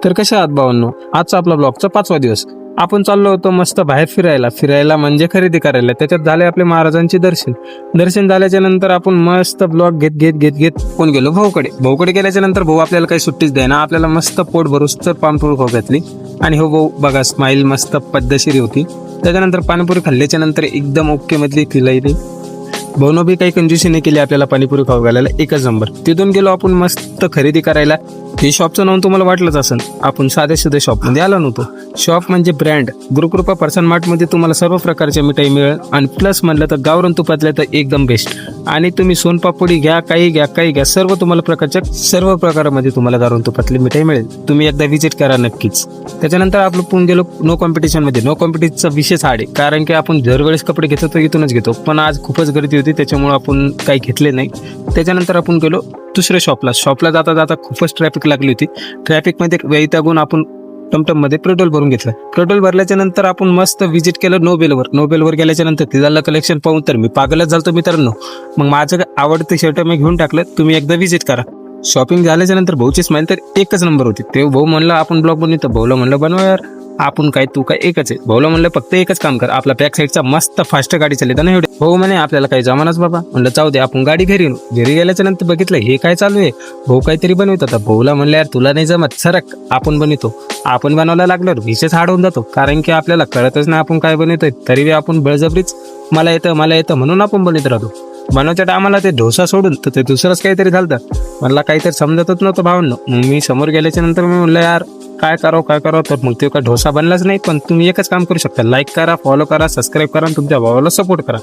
तर कशा आहात भावांनो, आजचा आपला ब्लॉगचा 5वा दिवस. आपण चाललो होतो मस्त बाहेर फिरायला म्हणजे खरेदी करायला. त्याच्यात झाले आपले महाराजांचे दर्शन झाल्याच्या नंतर आपण मस्त ब्लॉग घेत कोण गेलो भाऊकडे गेल्याच्या नंतर भाऊ आपल्याला काही सुट्टीच द्यायना. आपल्याला मस्त पोट भरूस पानपुरी खाऊ घातली आणि हो भाऊ बघा स्माईल मस्त पद्धतशीर होती. त्याच्यानंतर पाणीपुरी खाल्ल्याच्या नंतर एकदम ओके मधली फिरायली. भाऊनं बी काही कंजूसी नाही केली आपल्याला पाणीपुरी खाऊ घालायला, एकच नंबर. तिथून गेलो आपण मस्त खरेदी करायला. हे शॉपचं नाव तुम्हाला वाटलंच असेल, आपण साधे शॉपमध्ये आलो नव्हतो. शॉप म्हणजे ब्रँड गुरुकृपा पर्सन मार्टमध्ये तुम्हाला सर्व प्रकारच्या मिठाई मिळेल. आणि प्लस म्हणलं तर गावरान तुपातल्या तर एकदम बेस्ट. आणि तुम्ही सोनपापडी घ्या, काही घ्या, सर्व प्रकारामध्ये तुम्हाला गावरान तुपातली मिठाई मिळेल. तुम्ही एकदा व्हिजिट करा नक्कीच. त्याच्यानंतर आपण गेलो नो कॉम्पिटिशनमध्ये. नो कॉम्पिटिशनचा विशेष आहे, कारण की आपण दरवेळेस कपडे घेतो तर इथूनच घेतो, पण आज खूपच गर्दी होती त्याच्यामुळे आपण काही घेतले नाही. त्याच्यानंतर आपण गेलो दुसऱ्या शॉपला जाता खूपच ट्रॅफिक लागली होती. ट्रॅफिकमध्ये वैतागून आपण टमटममध्ये पेट्रोल भरून घेतलं. पेट्रोल भरल्याच्या नंतर आपण मस्त व्हिजिट केलं नोबेलवर गेल्याच्या नंतर तिथलं कलेक्शन पाहून तर मी पागलच झालतो मित्रांनो. मग माझं आवडतं शर्ट मी घेऊन टाकलं. तुम्ही एकदा व्हिजिट करा. शॉपिंग झाल्याच्या नंतर भाऊची स्माईल तर एकच नंबर होती. ते भाऊ म्हणलं आपण ब्लॉग बनवतो. भाऊला म्हणलं बनवा यार, आपण काय तू काय एकच आहे. भाऊला म्हणलं फक्त एकच काम कर, आपला बॅक साईडचा मस्त फास्ट गाडी चालत ना एवढे. भाऊ म्हणे आपल्याला काही जमानाच बाबा. म्हणलं जाऊ दे, आपण गाडी घरी गेल्याच्या नंतर बघितलं हे काय चालू आहे. भाऊ काहीतरी बनवत होता. भाऊला म्हणलं यार तुला नाही जमत, सरक आपण बनवतो. आपण बनवायला लागल्यावर विशेष हाड होऊन जातो, कारण की आपल्याला कळतच नाही आपण काय बनवतोय. तरी आपण बळजबरीच मला येतं म्हणून आपण बनवत राहतो. बनवायच्या टायमाला ते डोसा सोडून तर ते दुसरंच काहीतरी झालं. मला काहीतरी समजतच नव्हतं भावांनो. मग मी समोर गेल्याच्या नंतर मी म्हणलं यार काय करावं तर मग ते काय डोसा बनलाच नाही. पण तुम्ही एकच काम करू शकता, लाईक करा, फॉलो करा, सबस्क्राईब करा आणि तुमच्या भावाला सपोर्ट करा.